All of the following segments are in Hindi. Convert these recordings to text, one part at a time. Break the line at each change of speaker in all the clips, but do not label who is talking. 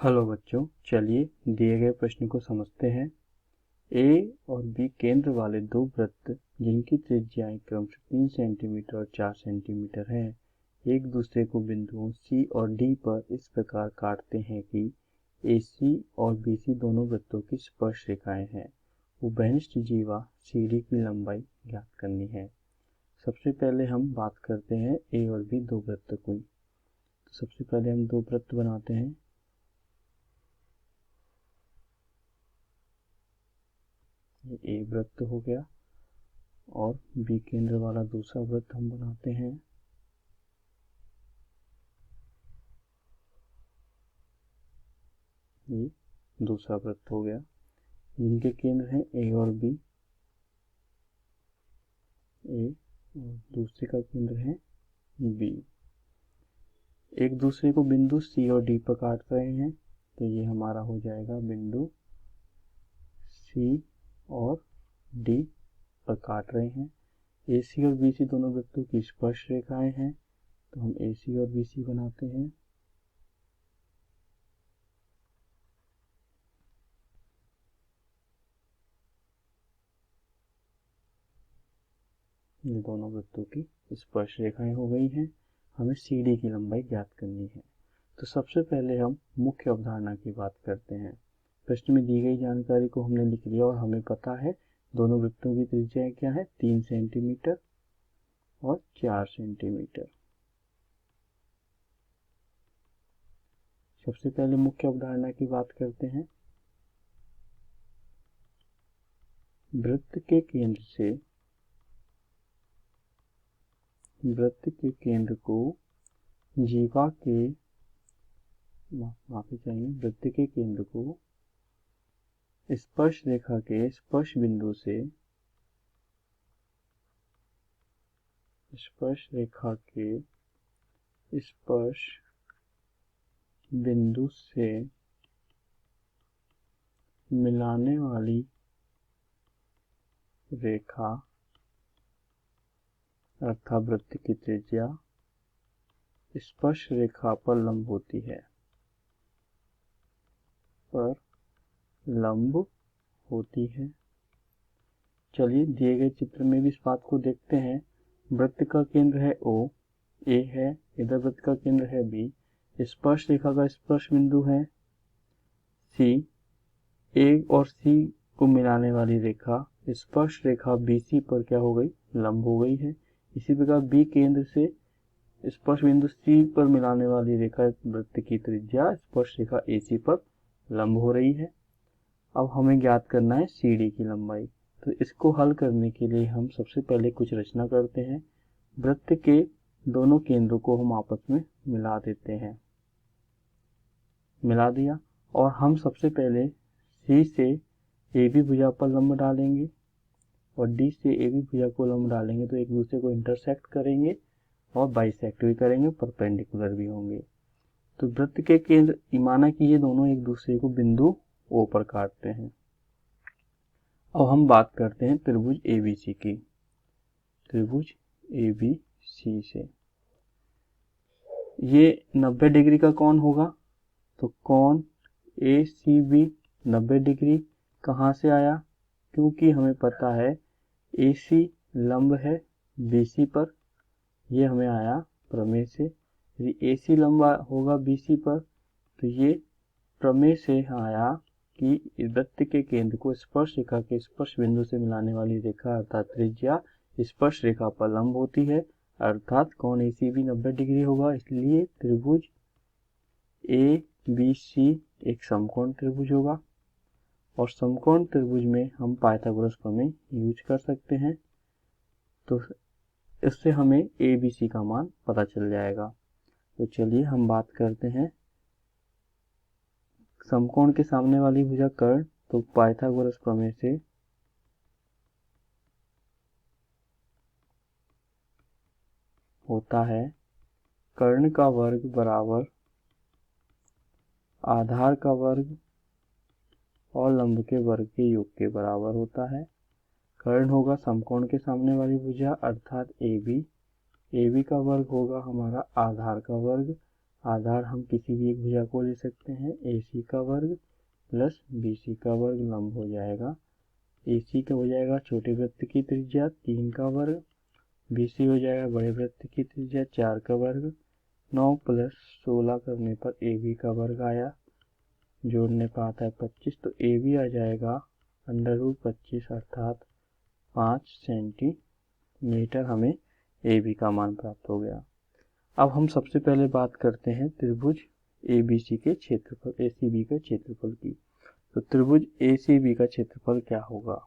हेलो बच्चों, चलिए दिए गए प्रश्न को समझते हैं। ए और बी केंद्र वाले दो वृत्त जिनकी त्रिज्याएं क्रमशः 3 सेंटीमीटर और 4 सेंटीमीटर हैं, एक दूसरे को बिंदुओं सी और डी पर इस प्रकार काटते हैं कि AC और BC दोनों वृत्तों की स्पर्श रेखाएं हैं। उभयनिष्ठ जीवा CD की लंबाई ज्ञात करनी है। सबसे पहले हम बात करते हैं ए और बी दो वृत्त की। तो सबसे पहले हम दो वृत्त बनाते हैं। ये ए वृत्त हो गया और बी केंद्र वाला दूसरा वृत्त हम बनाते हैं। ये दूसरा वृत्त हो गया जिनके केंद्र हैं ए और बी। ए और दूसरे का केंद्र है बी। एक दूसरे को बिंदु सी और डी पर काट रहे हैं, तो ये हमारा हो जाएगा बिंदु सी और डी पर काट रहे हैं। AC और BC दोनों वृत्तों की स्पर्श रेखाएं हैं, तो हम AC और BC बनाते हैं। ये दोनों वृत्तों की स्पर्श रेखाएं हो गई हैं। हमें CD की लंबाई ज्ञात करनी है। तो सबसे पहले हम मुख्य अवधारणा की बात करते हैं। प्रश्न में दी गई जानकारी को हमने लिख लिया और हमें पता है दोनों वृत्तों की त्रिज्या क्या है, 3 सेंटीमीटर और 4 सेंटीमीटर। सबसे पहले मुख्य अवधारणा की बात करते हैं। वृत्त के केंद्र को जीवा के वृत्त के केंद्र को स्पर्श रेखा के स्पर्श बिंदु से स्पर्श रेखा के स्पर्श बिंदु से मिलाने वाली रेखा अर्थात वृत्त की त्रिज्या स्पर्श रेखा पर लंब होती है, चलिए दिए गए चित्र में भी इस बात को देखते हैं। वृत्त का केंद्र है O, A है, इधर वृत्त का केंद्र है B। स्पर्श रेखा का स्पर्श बिंदु है C। A और C को मिलाने वाली रेखा स्पर्श रेखा BC पर क्या हो गई, लंब हो गई है। इसी प्रकार B केंद्र से स्पर्श बिंदु C पर मिलाने वाली रेखा वृत्त की त्रिज्या स्पर्श रेखा AC पर लंब हो रही है। अब हमें ज्ञात करना है CD की लंबाई। तो इसको हल करने के लिए हम सबसे पहले कुछ रचना करते हैं। वृत्त के दोनों केंद्रों को हम आपस में मिला देते हैं। मिला दिया और हम सबसे पहले C से AB भुजा पर लंब डालेंगे और D से AB भुजा को लंब डालेंगे, तो एक दूसरे को इंटरसेक्ट करेंगे और बाइसेक्ट भी करेंगे, परपेंडिकुलर भी होंगे। तो वृत्त के केंद्र माना कि ये दोनों एक दूसरे को बिंदु O पर काटते हैं। अब हम बात करते हैं त्रिभुज ABC की। त्रिभुज ABC से ये 90 डिग्री का कौन होगा, तो कौन ACB 90 डिग्री कहाँ से आया, क्योंकि हमें पता है AC लंब है BC पर, ये हमें आया प्रमेय से। यदि AC लंबा होगा BC पर, तो ये प्रमेय से आया कि वृत्त के केंद्र को स्पर्श रेखा के स्पर्श बिंदु से मिलाने वाली रेखा अर्थात त्रिज्या स्पर्श रेखा पर लंब होती है, अर्थात कौन ACB 90 डिग्री होगा। इसलिए त्रिभुज ABC एक समकोण त्रिभुज होगा और समकोण त्रिभुज में हम पाइथागोरस प्रमेय यूज कर सकते हैं, तो इससे हमें ABC का मान पता चल जाएगा। तो चलिए हम बात करते हैं समकोण के सामने वाली भुजा कर्ण, तो पाइथागोरस प्रमेय से होता है कर्ण का वर्ग बराबर आधार का वर्ग और लंब के वर्ग के योग के बराबर होता है। कर्ण होगा समकोण के सामने वाली भुजा अर्थात AB। AB का वर्ग होगा हमारा आधार का वर्ग आधार हम किसी भी एक भुजा को ले सकते हैं, AC का वर्ग प्लस BC का वर्ग लंब हो जाएगा। AC का हो जाएगा छोटे वृत्त की त्रिज्या 3 का वर्ग, BC हो जाएगा बड़े वृत्त की त्रिज्या 4 का वर्ग। 9 प्लस 16 करने पर AB का वर्ग आया, जोड़ने पर आता है 25, तो AB आ जाएगा √25 अर्थात 5 सेंटीमीटर। हमें AB का मान प्राप्त हो गया। अब हम सबसे पहले बात करते हैं त्रिभुज ABC के क्षेत्रफल, ACB के क्षेत्रफल की। तो त्रिभुज ACB का क्षेत्रफल क्या होगा?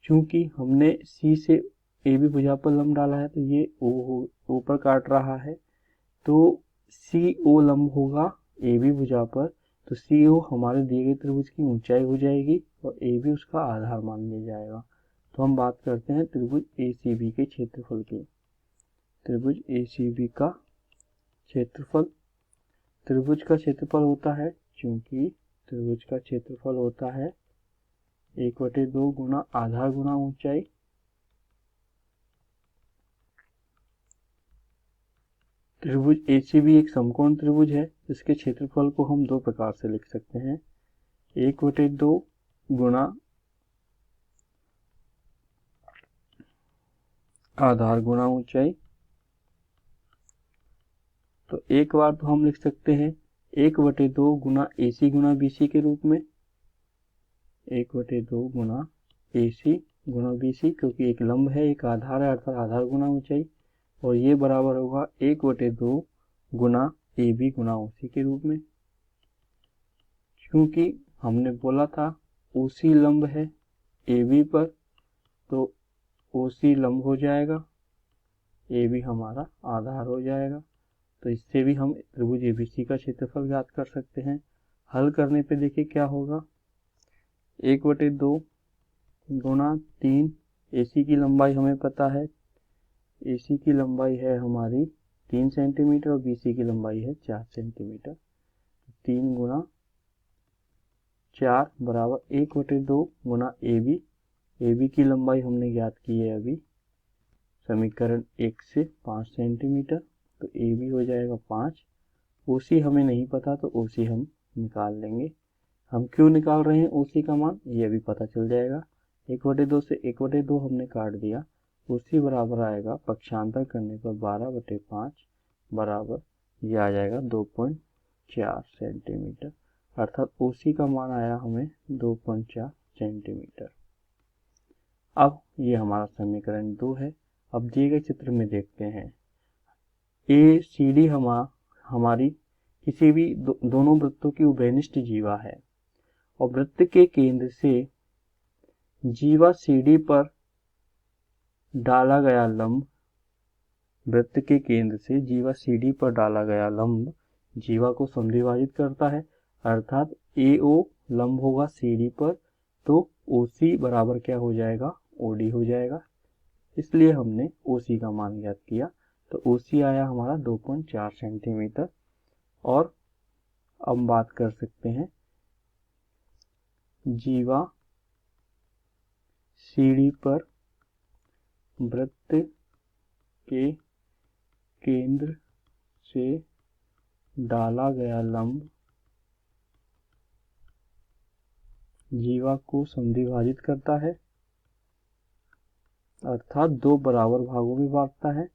चूंकि हमने C से AB भुजा पर लंब डाला है तो ये ऊपर काट रहा है, तो CO लंब होगा AB भुजा पर, तो CO हमारे दिए गए त्रिभुज की ऊंचाई हो जाएगी और AB उसका आधार मान लिया जाएगा। तो हम बात करते हैं त्रिभुज ACB के क्षेत्रफल की। त्रिभुज ACB का क्षेत्रफल, त्रिभुज का क्षेत्रफल होता है, चूंकि त्रिभुज का क्षेत्रफल होता है 1/2 गुना आधार गुना ऊंचाई। त्रिभुज ACB एक समकोण त्रिभुज है, इसके क्षेत्रफल को हम दो प्रकार से लिख सकते हैं, 1/2 गुना आधार गुना ऊंचाई। तो एक बार तो हम लिख सकते हैं 1/2 गुना AC गुना BC के रूप में, 1/2 गुना AC गुना BC, क्योंकि एक लंब है एक आधार है अर्थात आधार गुना ऊंचाई, और ये बराबर होगा 1/2 गुना AB गुना OC के रूप में। क्योंकि हमने बोला था OC लंब है AB पर, तो OC लंब हो जाएगा, AB हमारा आधार हो जाएगा। तो इससे भी हम त्रिभुज ABC का क्षेत्रफल ज्ञात कर सकते हैं। हल करने पे देखिए क्या होगा, 1/2 गुना 3, AC की लंबाई हमें पता है, AC की लंबाई है हमारी 3 सेंटीमीटर और BC की लंबाई है 4 सेंटीमीटर। 3 गुना 4 बराबर 1/2 गुना AB की लंबाई हमने ज्ञात की है अभी समीकरण 1 से 5 सेंटीमीटर, तो AB हो जाएगा 5। OC हमें नहीं पता तो OC हम निकाल लेंगे। हम क्यों निकाल रहे हैं OC का मान, ये भी पता चल जाएगा। 1/2 से 1/2 हमने काट दिया, OC बराबर आएगा पक्षांतर करने पर 12/5 बराबर ये आ जाएगा 2.4 सेंटीमीटर, अर्थात OC का मान आया हमें 2.4 सेंटीमीटर। अब ये हमारा समीकरण 2 है। अब दिए गए चित्र में देखते हैं, ACD हमारी किसी भी दोनों वृत्तों की उभयनिष्ठ जीवा है और वृत्त के केंद्र से जीवा CD पर डाला गया लंब, वृत्त के केंद्र से जीवा CD पर डाला गया लंब जीवा को समद्विभाजित करता है, अर्थात AO लंब होगा CD पर, तो OC बराबर क्या हो जाएगा, OD हो जाएगा। इसलिए हमने OC का मान ज्ञात किया, तो OC आया हमारा 2.4 सेंटीमीटर। और अब बात कर सकते हैं जीवा CD पर वृत्त के केंद्र से डाला गया लंब जीवा को समद्विभाजित करता है, अर्थात दो बराबर भागों में बांटता है।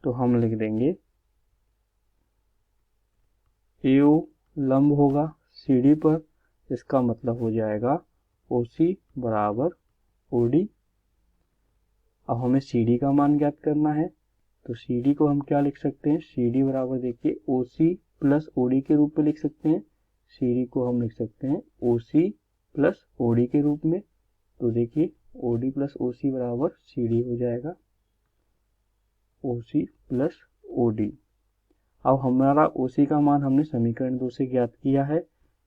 तो हम लिख देंगे AO लंब होगा CD पर, इसका मतलब हो जाएगा OC बराबर OD। अब हमें CD का मान ज्ञात करना है, तो CD को हम क्या लिख सकते हैं, CD बराबर देखिए OC प्लस OD के रूप में लिख सकते हैं। CD को हम लिख सकते हैं OC प्लस OD के रूप में, तो देखिए OD प्लस OC बराबर CD हो जाएगा OC प्लस OD। अब हमारा OC का मान हमने समीकरण 2 से ज्ञात किया है,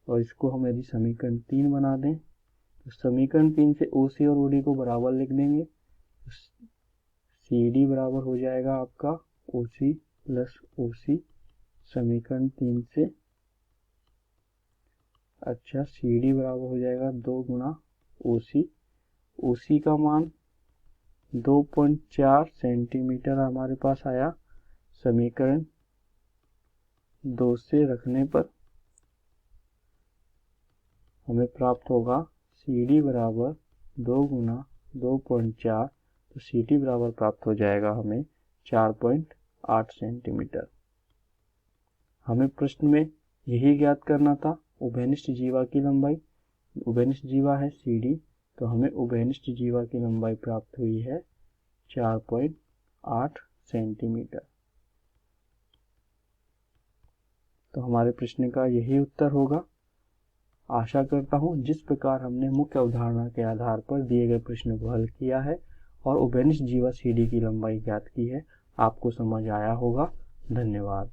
और इसको हम यदि समीकरण 3 बना दें तो समीकरण 3 से OC और OD को बराबर लिख देंगे, CD बराबर हो जाएगा आपका OC प्लस OC समीकरण 3 से। अच्छा, CD बराबर हो जाएगा 2 गुना OC, OC का मान 2.4 सेंटीमीटर हमारे पास आया। समीकरण 2 से रखने पर हमें प्राप्त होगा CD बराबर 2 गुना 2.4, तो CD बराबर प्राप्त हो जाएगा हमें 4.8 सेंटीमीटर। हमें प्रश्न में यही ज्ञात करना था, उभयनिष्ठ जीवा की लंबाई। उभयनिष्ठ जीवा है CD, तो हमें उभयनिष्ठ जीवा की लंबाई प्राप्त हुई है 4.8 सेंटीमीटर। तो हमारे प्रश्न का यही उत्तर होगा। आशा करता हूँ जिस प्रकार हमने मुख्य अवधारणा के आधार पर दिए गए प्रश्न को हल किया है और उभयनिष्ठ जीवा CD की लंबाई ज्ञात की है, आपको समझ आया होगा। धन्यवाद।